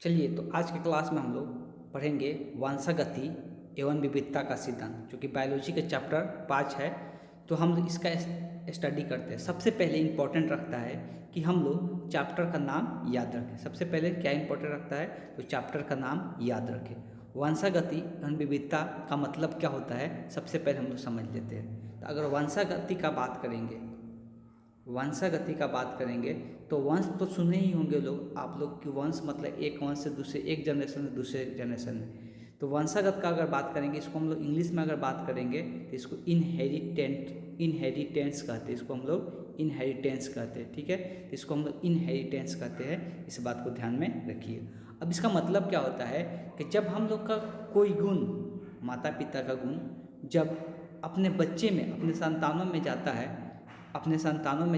चलिए, तो आज की क्लास में हम लोग पढ़ेंगे वंशागति एवं विविधता का सिद्धांत, जो कि बायोलॉजी के चैप्टर 5 है। तो हम इसका स्टडी करते हैं। सबसे पहले इम्पोर्टेंट रखता है कि हम लोग चैप्टर का नाम याद रखें। सबसे पहले क्या इम्पोर्टेंट रखता है, तो चैप्टर का नाम याद रखें। वंशागति एवं विविधता का मतलब क्या होता है, सबसे पहले हम लोग समझ लेते हैं। तो अगर वंशागति का बात करेंगे तो वंश तो सुने ही होंगे लोग, आप लोग कि वंश मतलब एक वंश से दूसरे, एक जनरेशन से दूसरे जनरेशन में। तो वंशागत का अगर बात करेंगे, इसको हम लोग इंग्लिश में अगर बात करेंगे तो इसको इनहेरिटेंस कहते हैं। इसको हम लोग इनहेरिटेंस कहते हैं, ठीक है। तो इसको हम लोग इनहेरिटेंस कहते हैं, इस बात को ध्यान में रखिए। अब इसका मतलब क्या होता है कि जब हम लोग का कोई गुण, माता पिता का गुण जब अपने बच्चे में, अपने संतानों में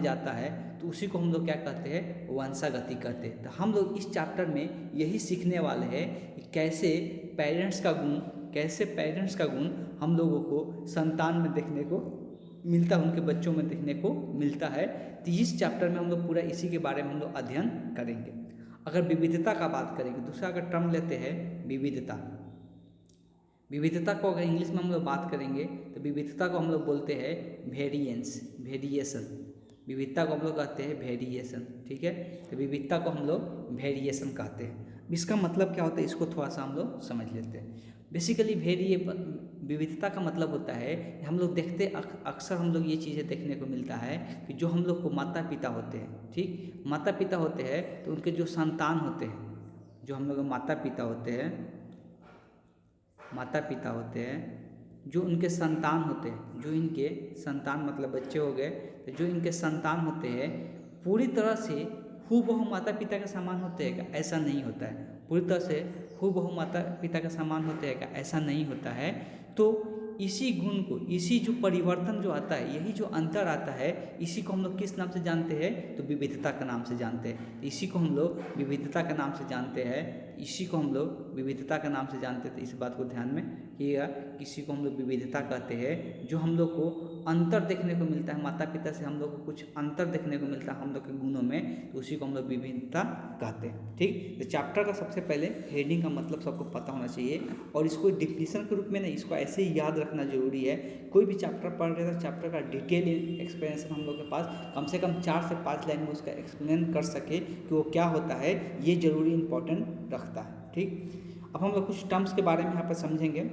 जाता है तो उसी को हम लोग क्या कहते हैं, वंशागति कहते हैं। तो हम लोग इस चैप्टर में यही सीखने वाले हैं कि कैसे पेरेंट्स का गुण हम लोगों को संतान में देखने को मिलता है, उनके बच्चों में देखने को मिलता है। तो इस चैप्टर में हम लोग पूरा इसी के बारे में हम लोग अध्ययन करेंगे। अगर विविधता का बात करेंगे, दूसरा अगर टर्म लेते हैं विविधता को अगर इंग्लिश में हम लोग बात करेंगे तो विविधता को हम लोग बोलते हैं वेरिएशन। विविधता को हम लोग कहते हैं वेरिएशन, ठीक है। तो विविधता को हम लोग वेरिएशन कहते हैं। इसका मतलब क्या होता है, इसको थोड़ा सा हम लोग समझ लेते हैं। बेसिकली विविधता का मतलब होता है, हम लोग देखते अक्सर हम लोग ये चीज़ें देखने को मिलता है कि जो हम लोग को माता पिता होते हैं, ठीक, माता पिता होते हैं तो उनके जो संतान होते हैं, जो हम लोग माता पिता होते हैं, जो उनके संतान होते हैं, जो इनके संतान मतलब बच्चे हो गए, तो जो इनके संतान होते हैं पूरी तरह से हूबहू माता पिता के समान होते हैं क्या, ऐसा नहीं होता है। पूरी तरह से हूबहू माता पिता के समान होते हैं क्या, ऐसा नहीं होता है। तो इसी गुण को, इसी जो परिवर्तन जो आता है, यही जो अंतर आता है, इसी को हम लोग किस नाम से जानते हैं, तो विविधता का नाम से जानते हैं। इसी को हम लोग विविधता का नाम से जानते हैं, तो इस बात को ध्यान में रखिएगा। किसी को हम लोग विविधता कहते हैं, जो हम लोग को अंतर देखने को मिलता है, माता पिता से हम लोग को कुछ अंतर देखने को मिलता है हम लोग के गुणों में, तो उसी को हम लोग विविधता कहते हैं, ठीक। तो चैप्टर का सबसे पहले हेडिंग का मतलब सबको पता होना चाहिए, और इसको डिफिनीशन के रूप में नहीं, इसको ऐसे ही याद रखना जरूरी है। कोई भी चैप्टर पढ़ रहे तो चैप्टर का डिटेल एक्सप्लेनेशन हम लोग के पास कम से कम 4 से 5 लाइन में उसका एक्सप्लेन कर सके कि वो क्या होता है, ये जरूरी इंपॉर्टेंट रखता है, ठीक। अब हम लोग कुछ टर्म्स के बारे में यहाँ पर समझेंगे।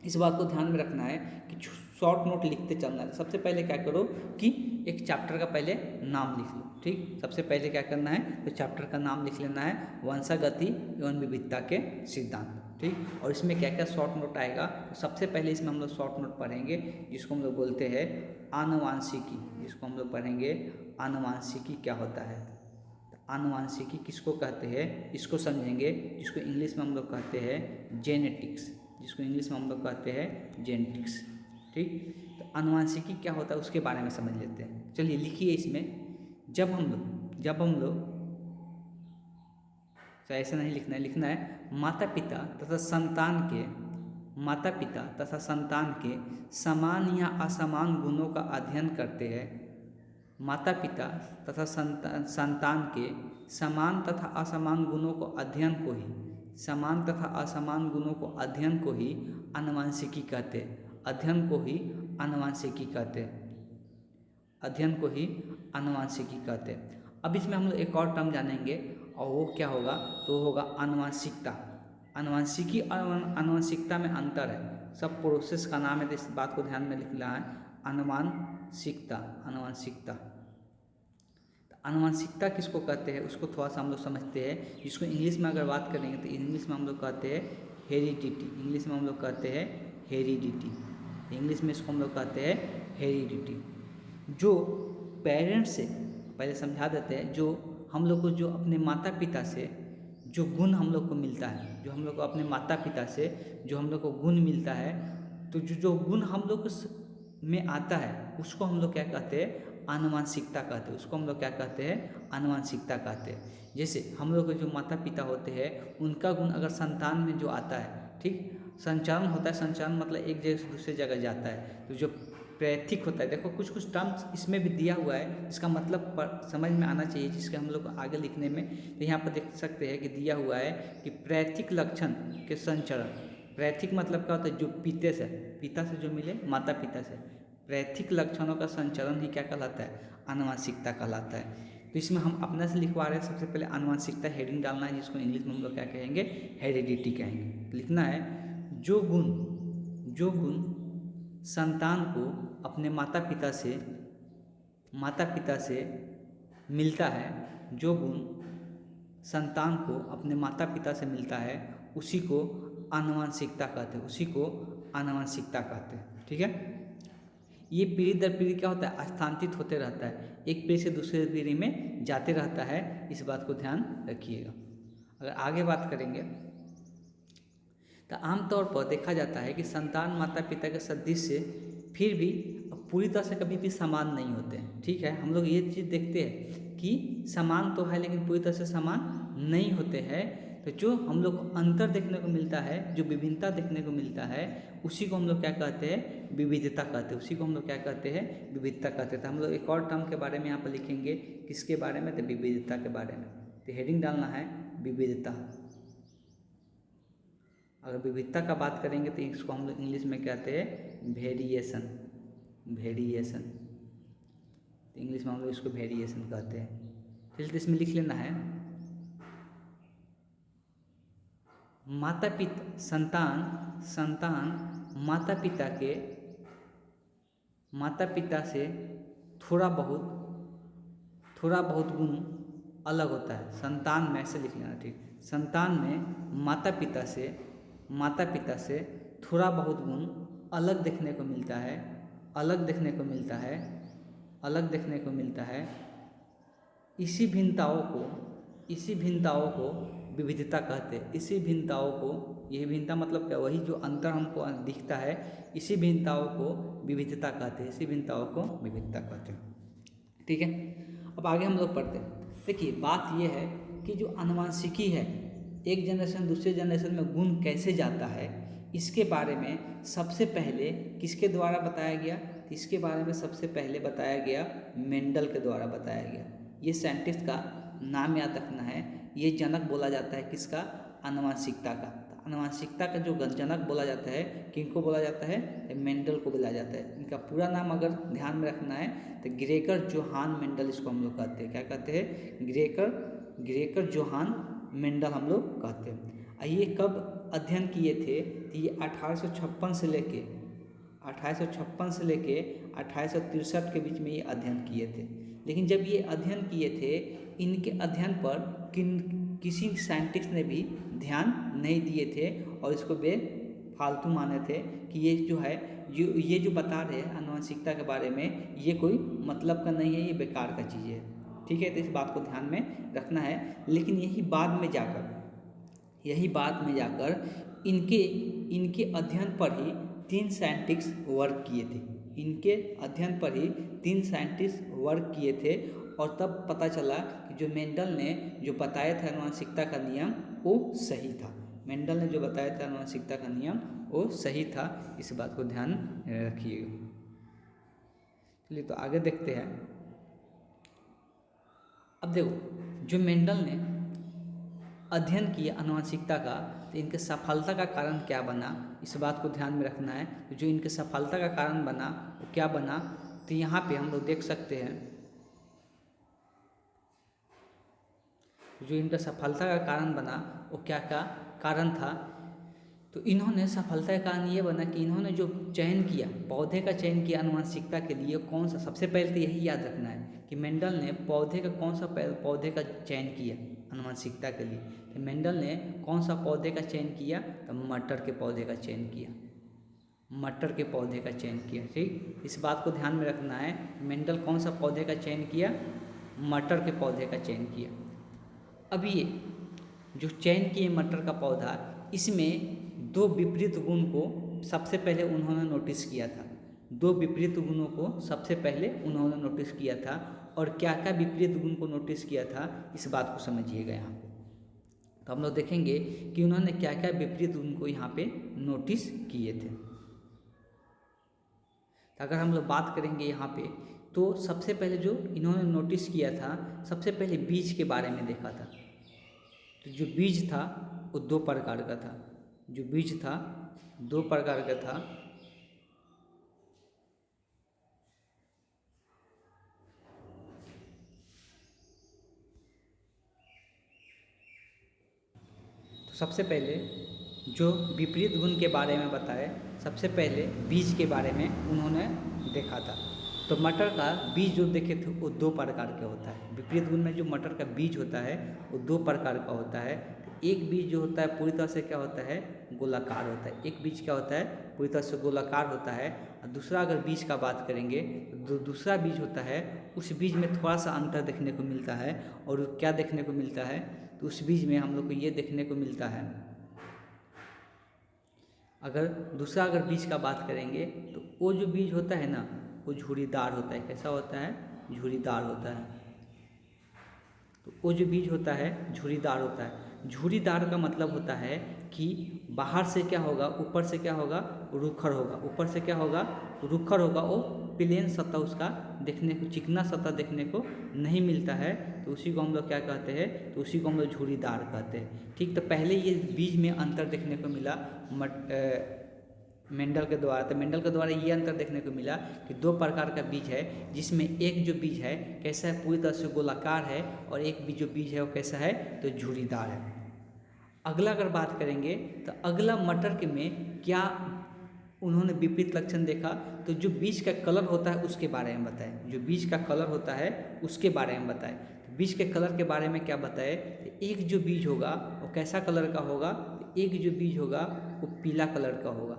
इस बात को ध्यान में रखना है कि शॉर्ट नोट लिखते चलना है। सबसे पहले क्या करो कि एक चैप्टर का पहले नाम लिख लो, ठीक। सबसे पहले क्या करना है, तो चैप्टर का नाम लिख लेना है, वंशागति एवं विविधता के सिद्धांत, ठीक। और इसमें क्या क्या शॉर्ट नोट आएगा, तो सबसे पहले इसमें हम लोग शॉर्ट नोट पढ़ेंगे, जिसको हम लोग बोलते हैं आनुवांशिकी। जिसको हम लोग पढ़ेंगे आनुवांशिकी क्या होता है, आनुवांशिकी किसको कहते हैं, इसको समझेंगे, जिसको इंग्लिश में हम लोग कहते हैं जेनेटिक्स। ठीक। तो आनुवांशिकी क्या होता है उसके बारे में समझ लेते हैं। चलिए लिखिए इसमें, जब हम लोग तो ऐसा नहीं लिखना है माता पिता तथा संतान के समान या असमान गुणों का अध्ययन करते हैं। माता पिता तथा संतान के समान तथा असमान गुणों को अध्ययन को ही आनुवांशिकी कहते हैं। अध्ययन को ही आनुवांशिकी कहते हैं। अब इसमें हम लोग एक और टर्म जानेंगे, और वो क्या होगा, तो होगा आनुवांशिकता। आनुवांशिकी और आनुवांशिकता में अंतर है, सब प्रोसेस का नाम है, तो इस बात को ध्यान में लिखना है, आनुवांशिकता। आनुवांशिकता किसको कहते हैं उसको थोड़ा सा हम लोग समझते हैं। जिसको इंग्लिश में अगर बात करेंगे तो इंग्लिश में हम लोग कहते हैं हेरिडिटी। जो पेरेंट्स से, पहले समझा देते हैं, जो हम लोग को जो अपने माता पिता से जो गुण हम लोग को मिलता है, जो हम लोग को अपने माता पिता से जो हम लोग को गुण मिलता है, तो जो गुण हम लोग में आता है उसको हम लोग क्या कहते हैं, आनुवांशिकता कहते हैं। जैसे हम लोग के जो माता पिता होते हैं उनका गुण अगर संतान में जो आता है, ठीक, संचारण होता है, संचारण मतलब एक जगह से दूसरे जगह जाता है, तो जो प्रैथिक होता है। देखो कुछ कुछ टर्म्स इसमें भी दिया हुआ है, इसका मतलब समझ में आना चाहिए, जिसके हम लोग को आगे लिखने में। तो यहाँ पर देख सकते हैं कि दिया हुआ है कि प्रैथिक लक्षण के संचरण। प्रैथिक मतलब क्या होता है, जो पिता से जो मिले, माता पिता से, प्रैथिक लक्षणों का संचरण ही क्या कहलाता है, आनुवंशिकता कहलाता है। तो इसमें हम अपने से लिखवा रहे हैं। सबसे पहले आनुवंशिकता हेडिंग डालना है, जिसको इंग्लिश में हम लोग क्या कहेंगे, हेरिडिटी कहेंगे। लिखना है जो गुण संतान को अपने माता पिता से मिलता है, जो गुण संतान को अपने माता पिता से मिलता है, उसी को आनुवंशिकता कहते हैं। ठीक है, ये पीढ़ी दर पीढ़ी क्या होता है, स्थानांतरित होते रहता है, एक पीढ़ी से दूसरे पीढ़ी में जाते रहता है। इस बात को ध्यान रखिएगा। अगर आगे बात करेंगे तो आमतौर पर देखा जाता है कि संतान माता पिता के सदृश से फिर भी पूरी तरह से कभी भी समान नहीं होते हैं। ठीक है, हम लोग ये चीज़ देखते हैं कि समान तो है लेकिन पूरी तरह से समान नहीं होते हैं। तो जो हम लोग को अंतर देखने को मिलता है, जो विभिन्नता देखने को मिलता है, उसी को हम लोग क्या कहते हैं, विविधता कहते हैं। विविधता कहते हैं। तो हम लोग एक और टर्म के बारे में यहाँ पर लिखेंगे, किसके बारे में, तो विविधता के बारे में। तो हेडिंग डालना है विविधता। अगर विविधता का बात करेंगे तो इसको हम लोग इंग्लिश में कहते हैं वेरिएशन। तो इंग्लिश में हम लोग इसको वेरिएशन कहते हैं। फिर तो इसमें लिख लेना है संतान माता पिता से थोड़ा बहुत गुण अलग होता है। संतान में ऐसे लिख लेना, ठीक। संतान में माता पिता से थोड़ा बहुत गुण अलग देखने को मिलता है। इसी भिन्नताओं को विविधता कहते हैं। यही भिन्नता मतलब क्या, वही जो अंतर हमको दिखता है, इसी भिन्नताओं को विविधता कहते हैं। ठीक है, अब आगे हम लोग पढ़ते हैं। देखिए बात यह है कि जो आनुवंशिकी है, एक जनरेशन दूसरे जनरेशन में गुण कैसे जाता है, इसके बारे में सबसे पहले किसके द्वारा बताया गया, इसके बारे में सबसे पहले बताया गया मेंडल के द्वारा बताया गया। ये साइंटिस्ट का नाम याद रखना है। ये जनक बोला जाता है किसका, आनुवंशिकता का। आनुवंशिकता का जो जनक बोला जाता है, किनको बोला जाता है, मेंडल को बोला जाता है। इनका पूरा नाम अगर ध्यान में रखना है तो ग्रेगर जोहान मेंडल इसको हम लोग कहते हैं। क्या कहते हैं, ग्रेगर जोहान मेंडल हम लोग कहते हैं। ये कब अध्ययन किए थे, तो ये 1856 से लेके 1863 के बीच में ये अध्ययन किए थे। लेकिन जब ये अध्ययन किए थे, इनके अध्ययन पर किसी साइंटिस्ट ने भी ध्यान नहीं दिए थे और इसको फालतू माने थे कि ये जो है, ये जो बता रहे हैं आनुवंशिकता के बारे में, ये कोई मतलब का नहीं है, ये बेकार का चीज़ है। ठीक है, तो इस बात को ध्यान में रखना है। लेकिन यही बाद में जाकर इनके अध्ययन पर ही 3 साइंटिस्ट वर्क किए थे और तब पता चला कि जो मेंडल ने जो बताया था आनुवंशिकता का नियम, वो सही था। इस बात को ध्यान रखिएगा। चलिए तो आगे देखते हैं। अब देखो, जो मेंडल ने अध्ययन किया आनुवंशिकता का, तो इनके सफलता का कारण क्या बना, इस बात को ध्यान में रखना है। तो जो इनके सफलता का कारण बना वो क्या बना, तो यहाँ पे हम लोग देख सकते हैं जो इनका सफलता का कारण बना वो क्या कारण था। तो इन्होंने सफलता का कारण ये बना कि इन्होंने जो चयन किया, पौधे का चयन किया आनुवंशिकता के लिए, कौन सा, सबसे पहले तो यही याद रखना है कि मेंडल ने पौधे का चयन किया आनुवंशिकता के लिए। तो मेंडल ने कौन सा पौधे का चयन किया, तो मटर के पौधे का चयन किया। ठीक, इस बात को ध्यान में रखना है। मेंडल कौन सा पौधे का चयन किया, मटर के पौधे का चयन किया। अब ये जो चयन किए मटर का पौधा, इसमें 2 विपरीत गुण को सबसे पहले उन्होंने नोटिस किया था। 2 विपरीत गुणों को सबसे पहले उन्होंने नोटिस किया था। और क्या क्या विपरीत गुण को नोटिस किया था, इस बात को समझिएगा यहाँ पे। तो हम लोग देखेंगे कि उन्होंने क्या क्या विपरीत गुण को यहाँ पे नोटिस किए थे। तो अगर हम लोग बात करेंगे यहाँ पे, तो सबसे पहले जो इन्होंने नोटिस किया था, सबसे पहले बीज के बारे में देखा था। तो जो बीज था वो 2 प्रकार का था। जो बीज था 2 प्रकार का था। तो सबसे पहले जो विपरीत गुण के बारे में बताए, सबसे पहले बीज के बारे में उन्होंने देखा था। तो मटर का बीज जो देखे थे वो 2 प्रकार के होता है। विपरीत गुण में जो मटर का बीज होता है वो 2 प्रकार का होता है। एक बीज जो होता है पूरी तरह से क्या होता है, गोलाकार होता है। एक बीज क्या होता है, पूरी तरह से गोलाकार होता है। और दूसरा अगर बीज का बात करेंगे तो दूसरा बीज होता है, उस बीज में थोड़ा सा अंतर देखने को मिलता है। और क्या देखने को मिलता है, तो उस बीज में हम लोग को ये देखने को मिलता है, अगर बीज का बात करेंगे तो वो जो बीज होता है ना वो झुर्रीदार होता है। कैसा होता है, झुर्रीदार होता है। तो वो जो बीज होता है झुर्रीदार होता है। झुर्रीदार का मतलब होता है कि बाहर से क्या होगा, ऊपर से क्या होगा, रूखर होगा। ऊपर से क्या होगा, रूखर होगा। वो प्लेन सतह उसका देखने को, चिकना सतह देखने को नहीं मिलता है। तो उसी को हम लोग क्या कहते हैं, तो उसी को हम लोग झुर्रीदार कहते हैं। ठीक, तो पहले ये बीज में अंतर देखने को मिला मेंडल के द्वारा। तो मेंडल के द्वारा ये अंतर देखने को मिला कि 2 प्रकार का बीज है, जिसमें एक जो बीज है कैसा है, पूरी तरह से गोलाकार है, और एक भी जो बीज है वो कैसा है, तो झुर्रीदार है। अगला अगर बात करेंगे तो अगला मटर के में क्या उन्होंने विपरीत लक्षण देखा, तो जो बीज का कलर होता है उसके बारे में बताए। जो बीज का कलर होता है उसके बारे में बताए। तो बीज के कलर के बारे में क्या बताए, तो एक जो बीज होगा वो कैसा कलर का होगा, तो एक जो बीज होगा वो पीला कलर का होगा।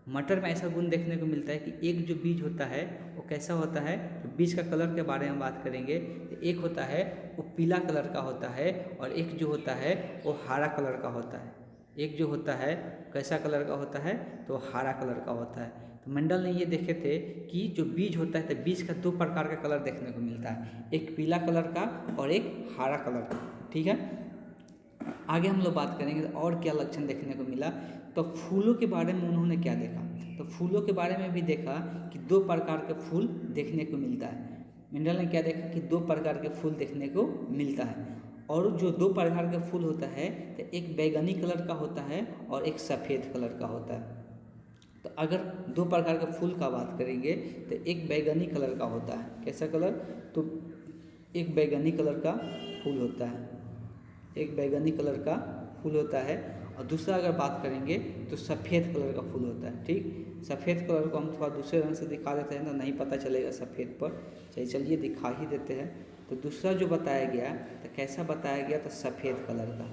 मटर में ऐसा गुण देखने को मिलता है कि एक जो बीज होता है वो कैसा होता है, तो बीज का कलर के बारे में बात करेंगे तो एक होता है वो पीला कलर का होता है, और एक जो होता है वो हरा कलर का होता है। एक जो होता है कैसा कलर का होता है, तो हरा कलर का होता है। तो मेंडल ने ये देखे थे कि जो बीज होता है तो बीज का 2 प्रकार का कलर देखने को मिलता है, एक पीला कलर का और एक हरा कलर का। ठीक है, आगे हम लोग बात करेंगे और क्या लक्षण देखने को मिला। तो फूलों के बारे में उन्होंने क्या देखा, तो फूलों के बारे में भी देखा कि 2 प्रकार के फूल देखने को मिलता है। मेंडल ने क्या देखा कि 2 प्रकार के फूल देखने को मिलता है। और जो 2 प्रकार का फूल होता है तो एक बैगनी कलर का होता है और एक सफ़ेद कलर का होता है। तो अगर 2 प्रकार के फूल का बात करेंगे तो एक बैगनी कलर का होता है। कैसा कलर, तो एक बैगनी कलर का फूल होता है, एक बैगनी कलर का फूल होता है। और दूसरा अगर बात करेंगे तो सफ़ेद कलर का फूल होता है। ठीक, सफ़ेद कलर को हम थोड़ा दूसरे रंग से दिखा देते हैं ना, नहीं पता चलेगा सफ़ेद पर, चलिए दिखा ही देते हैं। तो दूसरा जो बताया गया तो कैसा बताया गया, तो सफ़ेद कलर का।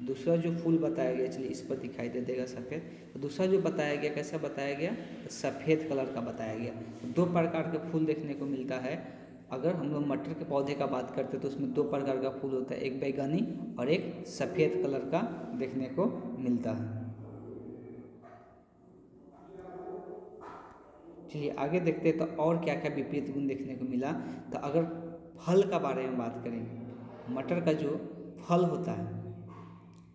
दूसरा जो फूल बताया गया, चलिए इस पर दिखाई दे देगा सफ़ेद। तो दूसरा जो बताया गया कैसा बताया गया, तो सफ़ेद कलर का बताया गया। तो 2 प्रकार के फूल देखने को मिलता है। अगर हम लोग मटर के पौधे का बात करते हैं तो उसमें 2 प्रकार का फूल होता है, एक बैगनी और एक सफ़ेद कलर का देखने को मिलता है। चलिए आगे देखते हैं तो और क्या क्या विपरीत गुण देखने को मिला। तो अगर फल का बारे में बात करेंगे, मटर का जो फल होता है,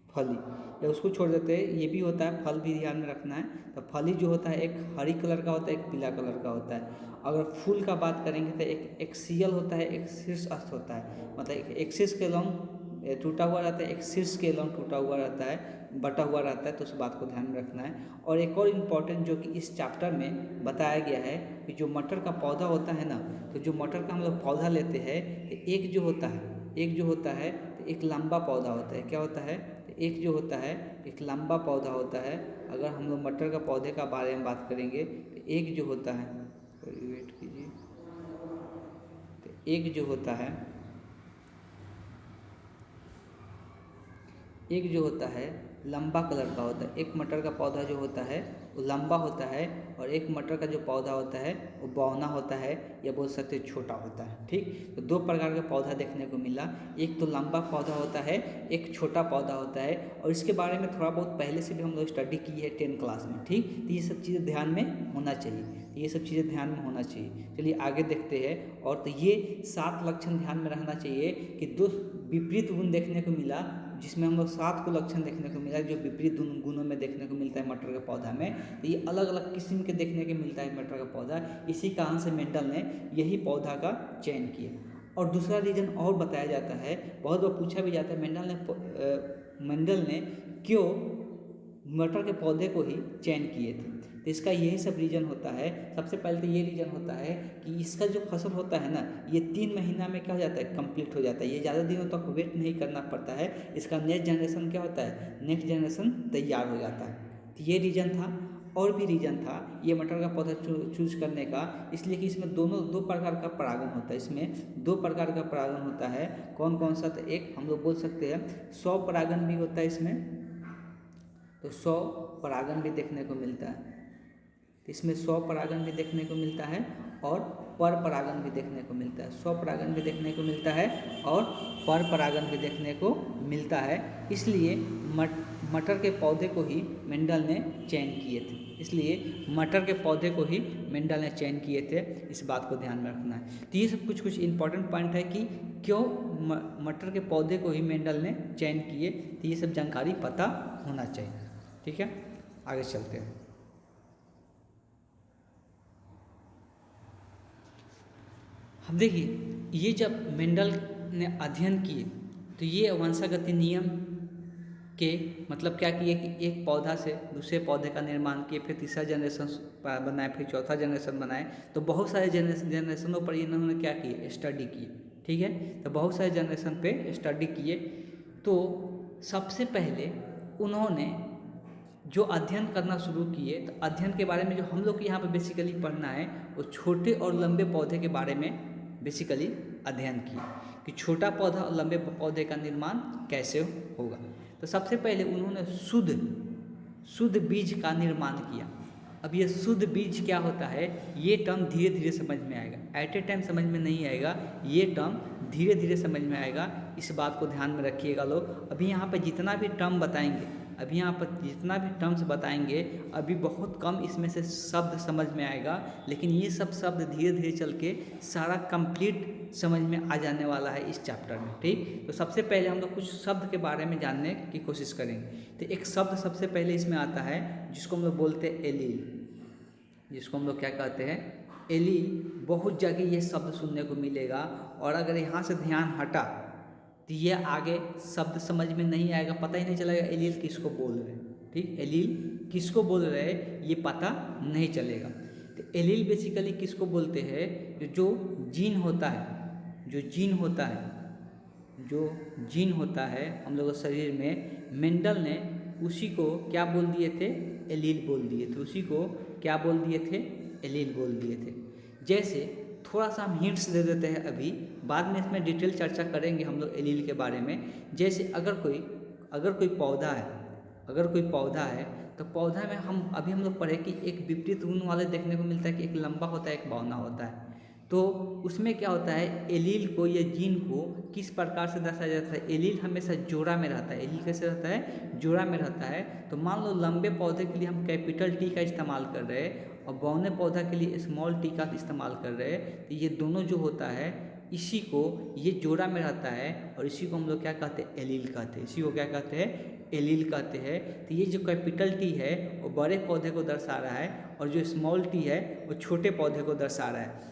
फली या उसको छोड़ देते हैं, ये भी होता है, फल भी ध्यान में रखना है। तो फली जो होता है एक हरी कलर का होता है, एक पीला कलर का होता है। अगर फूल का बात करेंगे तो एक एक्सियल होता है, एक शीर्षस्थ होता है। मतलब एक एक्सिस के लॉन्ग टूटा हुआ रहता है, एक शीर्ष के लॉन्ग टूटा हुआ रहता है, बटा हुआ रहता है। तो उस बात को ध्यान में रखना है। और एक और इम्पॉर्टेंट जो कि इस चैप्टर में बताया गया है कि जो मटर का पौधा होता है ना, तो जो मटर का हम लोग पौधा लेते हैं तो एक जो होता है तो एक लंबा पौधा होता है। क्या होता है, एक जो होता है एक लंबा पौधा होता है। अगर हम लोग मटर का पौधे का बारे में बात करेंगे तो एक जो होता है, वेट कीजिए, तो एक जो होता है लंबा कलर का होता है। एक मटर का पौधा जो होता है वो लंबा होता है, और एक मटर का जो पौधा होता है वो बौना होता है, या बोल सकते हैं छोटा होता है। ठीक, तो 2 प्रकार का पौधा देखने को मिला, एक तो लंबा पौधा होता है, एक छोटा पौधा होता है। और इसके बारे में थोड़ा बहुत पहले से भी हम लोग स्टडी की है 10 क्लास में। ठीक, तो ये सब चीज़ें ध्यान में होना चाहिए। चलिए आगे देखते हैं। और तो ये 7 लक्षण ध्यान में रखना चाहिए कि विपरीत गुण देखने को मिला, जिसमें हम लोग 7 को लक्षण देखने को मिला जो विपरीत गुणों में देखने को मिलता है मटर का पौधा में। तो ये अलग अलग किस्म के देखने को मिलता है मटर का पौधा। इसी कारण से मेंडल ने यही पौधा का चयन किया। और दूसरा रीजन और बताया जाता है, बहुत बार पूछा भी जाता है, मेंडल ने क्यों मटर के पौधे को ही चयन किए थे। तो इसका यही सब रीज़न होता है। सबसे पहले तो ये रीज़न होता है कि इसका जो फसल होता है ना, ये 3 महीना में क्या हो जाता है, कंप्लीट हो जाता है। ये ज़्यादा दिनों तक वेट नहीं करना पड़ता है। इसका नेक्स्ट जनरेशन क्या होता है, नेक्स्ट जनरेशन तैयार हो जाता है। तो ये रीज़न था। और भी रीज़न था ये मटर का पौधा चूज करने का, इसलिए कि इसमें दो प्रकार का परागण होता है। इसमें 2 प्रकार का परागण होता है। कौन कौन सा? तो एक हम लोग बोल सकते हैं 100 परागण भी होता है इसमें, तो 100 परागण भी देखने को मिलता है। इसमें 100 परागण भी देखने को मिलता है और पर परागण भी देखने को मिलता है। 100 परागण भी देखने को मिलता है और पर परागण भी देखने को मिलता है। इसलिए मटर के पौधे को ही मेंडल ने चयन किए थे। इसलिए मटर के पौधे को ही मेंडल ने चयन किए थे, इस बात को ध्यान में रखना है। तो ये सब कुछ इंपॉर्टेंट पॉइंट है कि क्यों मटर के पौधे को ही मेंडल ने चयन किए। तो ये सब जानकारी पता होना चाहिए। ठीक है, आगे चलते हैं। अब देखिए, ये जब मेंडल ने अध्ययन किए तो ये वंशागति नियम के मतलब क्या किए कि एक पौधा से दूसरे पौधे का निर्माण किए, फिर तीसरा जनरेशन बनाए, फिर चौथा जनरेशन बनाए। तो बहुत सारे जनरेशनों पर इन्होंने क्या किए, स्टडी किए। ठीक है, तो बहुत सारे जनरेशन पे स्टडी किए। तो सबसे पहले उन्होंने जो अध्ययन करना शुरू किए, तो अध्ययन के बारे में जो हम लोग को यहाँ पर बेसिकली पढ़ना है, वो छोटे और लंबे पौधे के बारे में बेसिकली अध्ययन किए कि छोटा पौधा और लंबे पौधे का निर्माण कैसे होगा। तो सबसे पहले उन्होंने शुद्ध बीज का निर्माण किया। अब ये शुद्ध बीज क्या होता है, ये टर्म धीरे धीरे समझ में आएगा, एट ए टाइम समझ में नहीं आएगा। ये टर्म धीरे धीरे समझ में आएगा, इस बात को ध्यान में रखिएगा लोग। अभी यहाँ पर जितना भी टर्म बताएंगे, अभी बहुत कम इसमें से शब्द समझ में आएगा, लेकिन ये सब शब्द धीरे धीरे चल के सारा कंप्लीट समझ में आ जाने वाला है इस चैप्टर में। ठीक, तो सबसे पहले हम लोग कुछ शब्द के बारे में जानने की कोशिश करेंगे। तो एक शब्द सबसे पहले इसमें आता है जिसको हम लोग बोलते हैं एलील, जिसको हम लोग क्या कहते हैं, एलील। बहुत जगह ये शब्द सुनने को मिलेगा, और अगर यहाँ से ध्यान हटा तो ये आगे शब्द समझ में नहीं आएगा, पता ही नहीं चलेगा एलील किसको बोल रहे हैं। ठीक, एलील किसको बोल रहे हैं ये पता नहीं चलेगा। तो एलील बेसिकली किसको बोलते हैं, जो जीन होता है, जो जीन होता है हम लोगों के शरीर में, मेंडल ने उसी को क्या बोल दिए थे, एलील बोल दिए थे। उसी को क्या बोल दिए थे, एलील बोल दिए थे। जैसे थोड़ा सा हम हिंट्स दे देते हैं, अभी बाद में इसमें डिटेल चर्चा करेंगे हम लोग एलील के बारे में। जैसे अगर कोई पौधा है तो पौधा में हम लोग पढ़े कि एक विपरीत गुण वाले देखने को मिलता है कि एक लंबा होता है, एक बौना होता है। तो उसमें क्या होता है, एलील को या जीन को किस प्रकार से दर्शाया जाता है, एलील हमेशा जोड़ा में रहता है। एलील कैसे रहता है, जोड़ा में रहता है। तो मान लो लंबे पौधे के लिए हम कैपिटल टी का इस्तेमाल कर रहे हैं और बौने पौधा के लिए स्मॉल टी का इस्तेमाल कर रहे हैं। तो ये दोनों जो होता है, इसी को ये जोड़ा में रहता है और इसी को हम लोग क्या कहते हैं, एलील कहते हैं। इसी को क्या कहते हैं, एलील कहते हैं। तो ये जो कैपिटल टी है वो बड़े पौधे को दर्शा रहा है और जो स्मॉल टी है वो छोटे पौधे को दर्शा रहा है।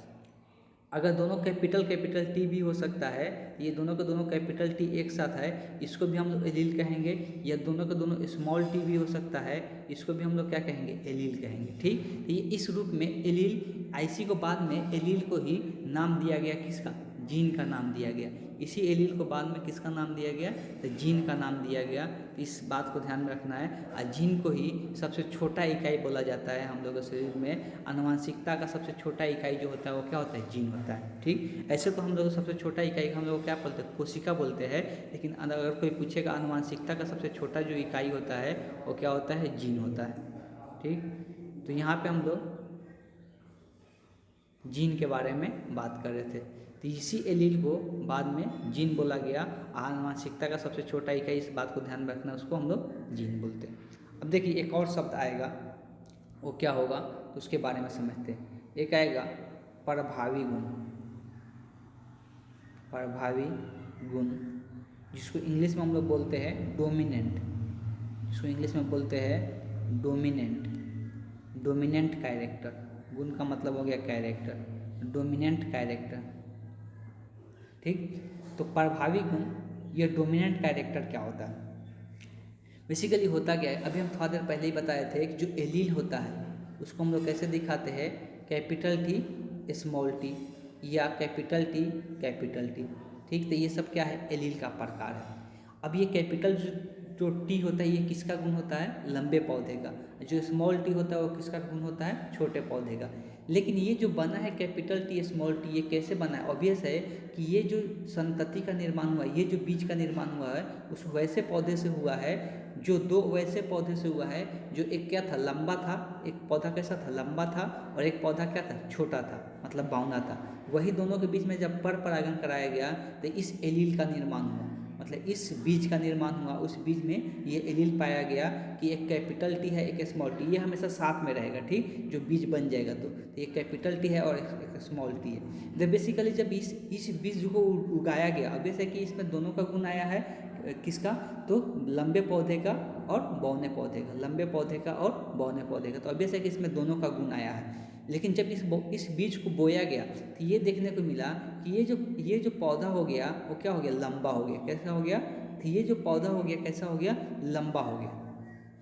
अगर दोनों कैपिटल टी भी हो सकता है, ये दोनों के दोनों कैपिटल टी एक साथ है, इसको भी हम लोग एलील कहेंगे। या दोनों के दोनों स्मॉल टी भी हो सकता है, इसको भी हम लोग क्या कहेंगे, एलील कहेंगे। ठीक, ये इस रूप में एलील, इसी को बाद में एलील को ही नाम दिया गया, किसका, जीन का नाम दिया गया। इसी एलील को बाद में किसका नाम दिया गया, तो जीन का नाम दिया गया। तो इस बात को ध्यान में रखना है। और जीन को ही सबसे छोटा इकाई बोला जाता है हम लोगों के शरीर में। आनुवंशिकता का सबसे छोटा इकाई जो होता है वो क्या होता है, जीन होता है। ठीक, ऐसे तो हम लोग सबसे छोटा इकाई हम लोग क्या बोलते हैं, कोशिका बोलते हैं। लेकिन अगर कोई पूछेगा आनुवंशिकता का सबसे छोटा जो इकाई होता है वो क्या होता है, जीन होता है। ठीक, तो यहाँ पे हम लोग जीन के बारे में बात कर रहे थे। तो इसी एलील को बाद में जीन बोला गया। आनुवंशिकता का सबसे छोटा इकाई, इस बात को ध्यान में रखना, उसको हम लोग जीन बोलते हैं। अब देखिए एक और शब्द आएगा, वो क्या होगा तो उसके बारे में समझते हैं। एक आएगा प्रभावी गुण। प्रभावी गुण जिसको इंग्लिश में हम लोग बोलते हैं डोमिनेंट, जिसको इंग्लिश में बोलते हैं डोमिनेंट, डोमिनेंट कैरेक्टर। गुण का मतलब हो गया कैरेक्टर, डोमिनेंट कैरेक्टर। ठीक, तो प्रभावी गुण, ये डोमिनेंट कैरेक्टर क्या होता है? बेसिकली होता क्या है, अभी हम थोड़ा देर पहले ही बताए थे कि जो एलील होता है उसको हम लोग कैसे दिखाते हैं, कैपिटल टी स्मॉल टी या कैपिटल टी कैपिटल टी। ठीक, तो ये सब क्या है, एलील का प्रकार है। अब ये कैपिटल जो टी होता है ये किसका गुण होता है, लंबे पौधे का। जो स्मॉल टी होता है वो किसका गुण होता है, छोटे पौधे का। लेकिन ये जो बना है कैपिटल टी स्मॉल टी, ये कैसे बना है? ऑब्वियस है कि ये जो संतति का निर्माण हुआ है, ये जो बीज का निर्माण हुआ है उस वैसे पौधे से हुआ है, जो दो वैसे पौधे से हुआ है, जो एक क्या था, लंबा था, एक पौधा कैसा था, लंबा था, और एक पौधा क्या था, छोटा था, मतलब बाउना था। वही दोनों के बीच में जब पर परागण कराया गया तो इस एलील का निर्माण हुआ, मतलब इस बीज का निर्माण हुआ। उस बीज में ये एलील पाया गया कि एक कैपिटल टी है, एक स्मॉल टी, ये हमेशा साथ में रहेगा। ठीक, जो बीज बन जाएगा तो ये कैपिटल टी है और एक स्मॉल टी है। तो बेसिकली जब इस बीज को उगाया गया, अब जैसे कि इसमें दोनों का गुण आया है, किसका, तो लंबे पौधे का और बौने पौधे का, लंबे पौधे का और बौने पौधे का। तो अब जैसे कि इसमें दोनों का गुण आया है। लेकिन जब इस बीज को बोया गया तो ये देखने को मिला कि ये जो पौधा हो गया वो क्या हो गया, लंबा हो गया। कैसा हो गया, तो ये जो पौधा हो गया कैसा हो गया, लंबा हो गया।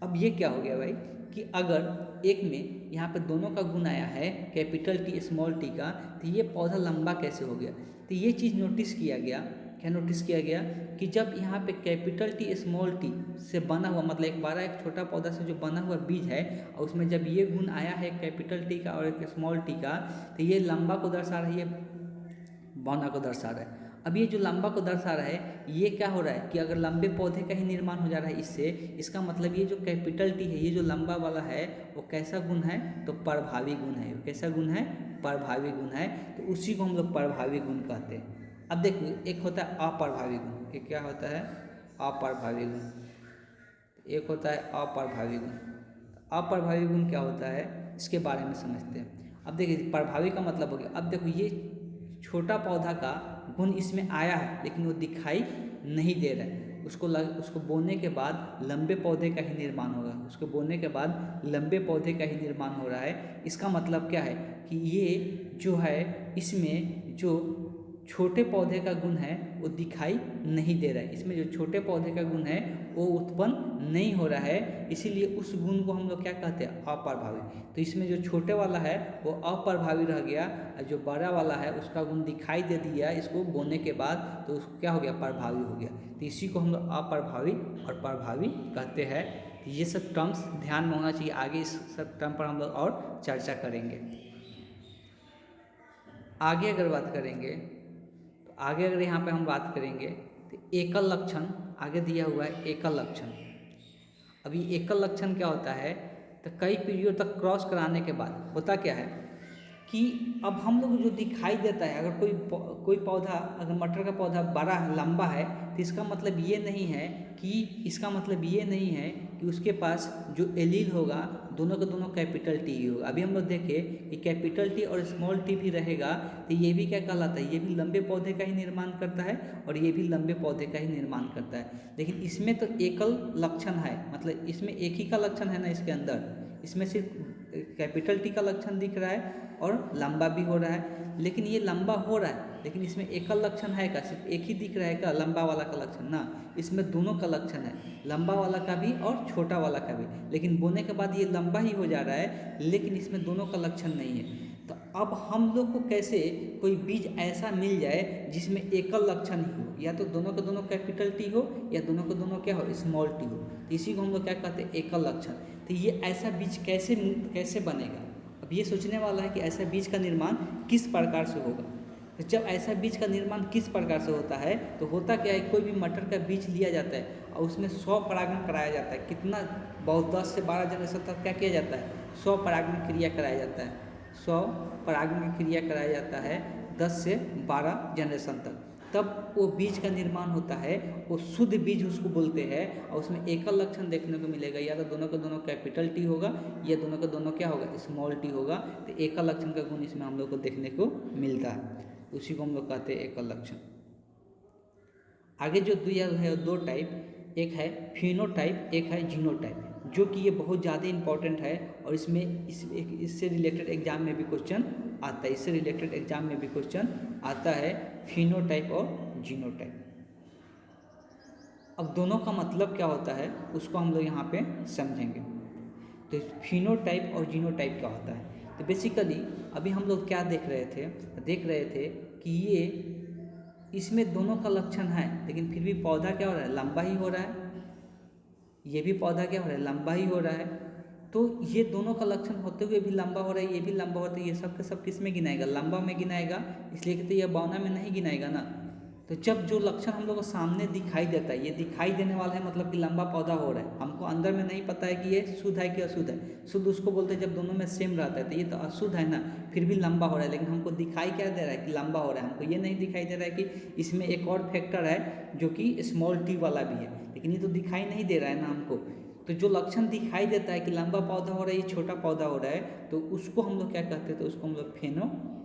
अब ये क्या हो गया भाई, कि अगर एक में यहाँ पे दोनों का गुण आया है, कैपिटल टी स्मॉल टी का, तो ये पौधा लंबा कैसे हो गया? तो ये चीज़ नोटिस किया गया, क्या नोटिस किया गया, कि जब यहाँ पे कैपिटल टी स्मॉल टी से बना हुआ, मतलब एक छोटा पौधा से जो बना हुआ बीज है, और उसमें जब ये गुण आया है कैपिटल टी का और एक स्मॉल टी का, तो ये लंबा को दर्शा रहा है, ये बौना को दर्शा रहा है। अब ये जो लंबा को दर्शा रहा है, ये क्या हो रहा है कि अगर लंबे पौधे का ही निर्माण हो जा रहा है इससे, इसका मतलब ये जो कैपिटल टी है, ये जो लंबा वाला है, वो कैसा गुण है, तो प्रभावी गुण है। कैसा गुण है, प्रभावी गुण है। तो उसी को हम लोग प्रभावी गुण कहते हैं। अब देखो, एक होता है अप्रभावी गुण, एक क्या होता है, अप्रभावी गुण, एक होता है अप्रभावी गुण। अप्रभावी गुण क्या होता है, इसके बारे में समझते हैं। अब देखिए, प्रभावी का मतलब हो गया, अब देखो ये छोटा पौधा का गुण इसमें आया है लेकिन वो दिखाई नहीं दे रहा है। उसको बोने के बाद लंबे पौधे का ही निर्माण होगा, उसको बोने के बाद लंबे पौधे का ही निर्माण हो रहा है। इसका मतलब क्या है कि ये जो है, इसमें जो छोटे पौधे का गुण है वो दिखाई नहीं दे रहा है। इसमें जो छोटे पौधे का गुण है वो उत्पन्न नहीं हो रहा है, इसीलिए उस गुण को हम लोग क्या कहते हैं, अप्रभावी। तो इसमें जो छोटे वाला है वो अप्रभावी रह गया, और जो बड़ा वाला है उसका गुण दिखाई दे दिया इसको बोने के बाद, तो उसको क्या हो गया, प्रभावी हो गया। तो इसी को हम लोग अप्रभावी और प्रभावी कहते हैं। तो ये सब टर्म्स ध्यान में होना चाहिए, आगे इस सब टर्म पर हम लोग और चर्चा करेंगे। आगे अगर बात करेंगे, तो आगे अगर यहाँ पे हम बात करेंगे तो एकल लक्षण आगे दिया हुआ है, एकल लक्षण। अभी एकल लक्षण क्या होता है, तो कई पीढ़ियों तक क्रॉस कराने के बाद होता क्या है कि अब हम लोग जो दिखाई देता है, अगर कोई पौधा, अगर मटर का पौधा बड़ा लंबा है, तो इसका मतलब ये नहीं है कि उसके पास जो एलील होगा दोनों का दोनों कैपिटल टी ही होगा। अभी हम लोग देखें कि कैपिटल टी और स्मॉल टी भी रहेगा तो ये भी क्या कहलाता है, ये भी लंबे पौधे का ही निर्माण करता है और ये भी लंबे पौधे का ही निर्माण करता है। लेकिन इसमें तो एकल लक्षण है, मतलब इसमें एक ही का लक्षण है ना, इसके अंदर इसमें सिर्फ कैपिटल टी का लक्षण दिख रहा है और लंबा भी हो रहा है। लेकिन ये लंबा हो रहा है लेकिन इसमें एकल लक्षण है का, सिर्फ एक ही दिख रहा है का, लंबा वाला का लक्षण ना, इसमें दोनों का लक्षण है, लंबा वाला का भी और छोटा वाला का भी। लेकिन बोने के बाद ये लंबा ही हो जा रहा है लेकिन इसमें दोनों का लक्षण नहीं है। तो अब हम लोग को कैसे कोई बीज ऐसा मिल जाए जिसमें एकल लक्षण ही हो, या तो दोनों का दोनों कैपिटल टी हो या दोनों का दोनों क्या हो, स्मॉल टी हो। तो इसी को हम लोग क्या कहते हैं, एकल लक्षण। तो ये ऐसा बीज कैसे बनेगा, अब ये सोचने वाला है कि ऐसा बीज का निर्माण किस प्रकार से होगा। तो जब ऐसा बीज का निर्माण किस प्रकार से होता है, तो होता क्या है, कोई भी मटर का बीज लिया जाता है और उसमें 100 परागण कराया जाता है। कितना, बहुत 10 से 12 जनरेशन तक क्या किया जाता है, 100 परागण क्रिया कराया जाता है, 100 परागण की क्रिया कराया जाता है 10 से 12 जनरेशन तक। तब वो बीज का निर्माण होता है, वो शुद्ध बीज उसको बोलते हैं। और उसमें एकल लक्षण देखने को मिलेगा, या तो दोनों का दोनों कैपिटल टी होगा या दोनों का दोनों क्या होगा, स्मॉल टी होगा। तो एकल लक्षण का गुण इसमें हम लोग को देखने को मिलता है, उसी को हम लोग कहते हैं एकल लक्षण। आगे जो दिया है दो टाइप, एक है फिनोटाइप, एक है जीनोटाइप, जो कि ये बहुत ज़्यादा इंपॉर्टेंट है और इससे रिलेटेड एग्जाम में भी क्वेश्चन आता है। इससे रिलेटेड एग्जाम में भी क्वेश्चन आता है, फिनोटाइप और जीनोटाइप। अब दोनों का मतलब क्या होता है उसको हम लोग यहाँ पे समझेंगे। तो फिनोटाइप और जीनोटाइप क्या होता है? तो बेसिकली अभी हम लोग क्या देख रहे थे कि ये इसमें दोनों का लक्षण है, लेकिन फिर भी पौधा क्या हो रहा है, लंबा ही हो रहा है। ये भी पौधा क्या हो रहा है, लंबा ही हो रहा है। तो ये दोनों का लक्षण होते हुए भी लंबा हो रहा है, ये भी लंबा होता है, ये सब के सब किस में गिनाएगा, लंबा में गिनाएगा। इसलिए कहते हैं ये बौना में नहीं गिनाएगा ना। तो जब जो लक्षण हम लोग को सामने दिखाई देता है, ये दिखाई देने वाला है मतलब कि लंबा पौधा हो रहा है, हमको अंदर में नहीं पता है कि ये शुद्ध है कि अशुद्ध है। शुद्ध उसको बोलते हैं जब दोनों में सेम रहता है, तो ये तो अशुद्ध है ना, फिर भी लंबा हो रहा है। लेकिन हमको दिखाई क्या दे रहा है कि लंबा हो रहा है, हमको ये नहीं दिखाई दे रहा है कि इसमें एक और फैक्टर है जो कि स्मॉल टी वाला भी है, लेकिन ये तो दिखाई नहीं दे रहा है ना हमको। तो जो लक्षण दिखाई देता है कि लंबा पौधा हो रहा है, ये छोटा पौधा हो रहा है, तो उसको हम लोग क्या कहते हैं, तो उसको हम लोग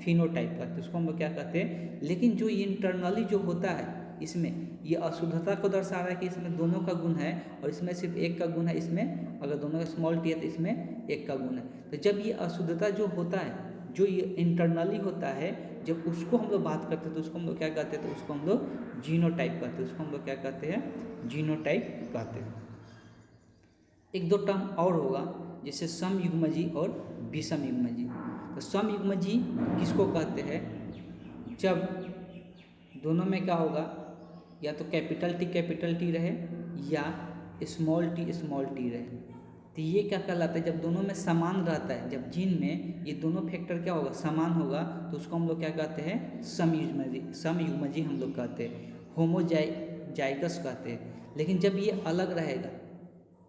फिनोटाइप कहते हैं, उसको हम लोग क्या कहते हैं। लेकिन जो इंटरनली जो होता है इसमें, ये अशुद्धता को दर्शा रहा है कि इसमें दोनों का गुण है और इसमें सिर्फ एक का गुण है। इसमें अगर दोनों का स्मॉल टी है तो इसमें एक का गुण है। तो जब ये अशुद्धता जो होता है, जो ये इंटरनली होता है, जब उसको हम लोग बात करते हैं तो उसको हम लोग क्या कहते हैं, तो उसको हम लोग जीनोटाइप कहते हैं। उसको हम लोग क्या कहते हैं, जीनोटाइप कहते हैं। एक दो टर्म और होगा, जैसे समयुग्मजी और विषमयुग्मजी। तो समयुग्मजी किसको कहते हैं, जब दोनों में क्या होगा, या तो कैपिटल टी रहे या स्मॉल टी रहे। तो ये क्या कहलाता है, जब दोनों में समान रहता है, जब जीन में ये दोनों फैक्टर क्या होगा, समान होगा, तो उसको हम लोग क्या कहते हैं, समयुग्मजी हम लोग कहते हैं, होमोजाइगस कहते हैं। लेकिन जब ये अलग रहेगा,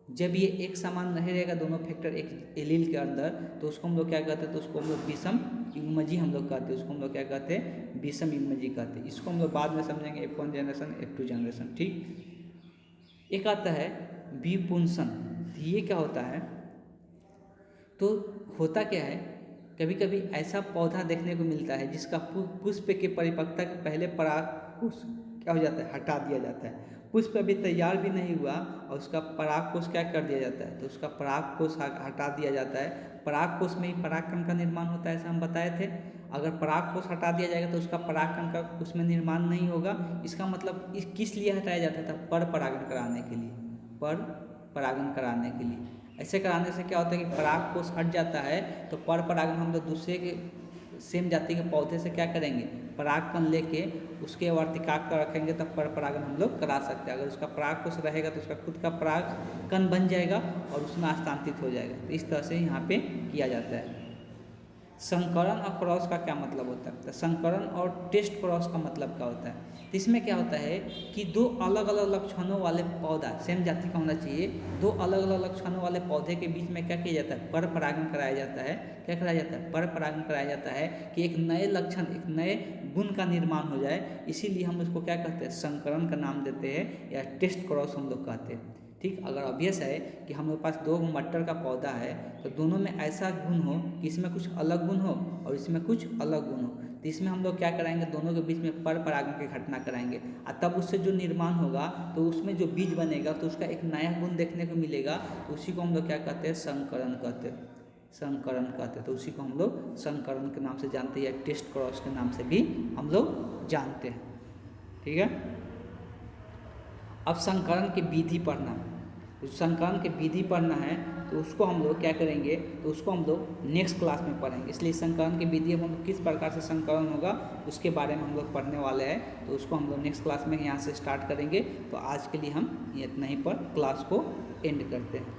जब ये एक समान नहीं रहेगा दोनों फैक्टर एक एलील के अंदर, तो उसको हम लोग क्या कहते हैं, तो उसको हम लोग विषम युग्मजी हम लोग कहते हैं। उसको हम लोग क्या कहते हैं, विषम युग्मजी कहते हैं। इसको हम लोग बाद में समझेंगे, F1 जनरेशन, F2 जनरेशन, ठीक। एक आता है विपुंसन। ये क्या होता है, तो होता क्या है, कभी कभी ऐसा पौधा देखने को मिलता है जिसका पुष्प के परिपक्वता के पहले परागकोश क्या हो जाता है, हटा दिया जाता है। पुष्प अभी तैयार भी नहीं हुआ और उसका परागकोश क्या कर दिया जाता है, तो उसका परागकोश हटा दिया जाता है। परागकोश में ही परागकण का निर्माण होता है, ऐसा हम बताए थे। अगर परागकोश हटा दिया जाएगा तो उसका परागकण का उसमें निर्माण नहीं होगा। इसका मतलब किस लिए हटाया जाता था, पर परागण कराने के लिए, पर परागण कराने के लिए। ऐसे कराने से क्या होता है कि परागकोश हट जाता है, तो पर परागण हम लोग दूसरे के सेम जाति के पौधे से क्या करेंगे, परागकण लेके उसके वर्तिकाक का रखेंगे, तब पर परागण हम लोग करा सकते हैं। अगर उसका परागकोश रहेगा तो उसका खुद का परागकण बन जाएगा और उसमें हस्तांतरित हो जाएगा। तो इस तरह से यहाँ पे किया जाता है। संकरण और क्रॉस का क्या मतलब होता है, तो संकरण और टेस्ट क्रॉस का मतलब क्या होता है, तो इसमें क्या होता है कि दो अलग अलग लक्षणों वाले पौधा, सेम जाति का होना चाहिए, दो अलग अलग लक्षणों वाले पौधे के बीच में क्या किया जाता है, पर परागण कराया जाता है। क्या कराया जाता है, पर परागण कराया जाता है, कि एक नए लक्षण, एक नए गुण का निर्माण हो जाए। इसीलिए हम उसको क्या कहते हैं, संकरण का नाम देते हैं, या टेस्ट क्रॉस हम लोग कहते हैं, ठीक। अगर ऑब्वियस है कि हम लोग पास दो मटर का पौधा है, तो दोनों में ऐसा गुण हो कि इसमें कुछ अलग गुण हो और इसमें कुछ अलग गुण हो, तो इसमें हम लोग क्या कराएंगे, दोनों के बीच में पर परागण की घटना कराएंगे, और तब उससे जो निर्माण होगा, तो उसमें जो बीज बनेगा तो उसका एक नया गुण देखने को मिलेगा। तो उसी को हम लोग क्या कहते हैं, संकरण कहते हैं, संकरण कहते हैं। तो उसी को हम लोग संकरण के नाम से जानते हैं, या टेस्ट क्रॉस के नाम से भी हम लोग जानते हैं, ठीक है। अब संकरण की विधि पढ़ना, संकरण की विधि पढ़ना है, तो उसको हम लोग क्या करेंगे, तो उसको हम लोग नेक्स्ट क्लास में पढ़ेंगे। इसलिए संकरण की विधि हम लोग किस प्रकार से संकरण होगा उसके बारे में हम लोग पढ़ने वाले हैं, तो उसको हम लोग नेक्स्ट क्लास में यहाँ से स्टार्ट करेंगे। तो आज के लिए हम इतना ही पर क्लास को एंड करते हैं।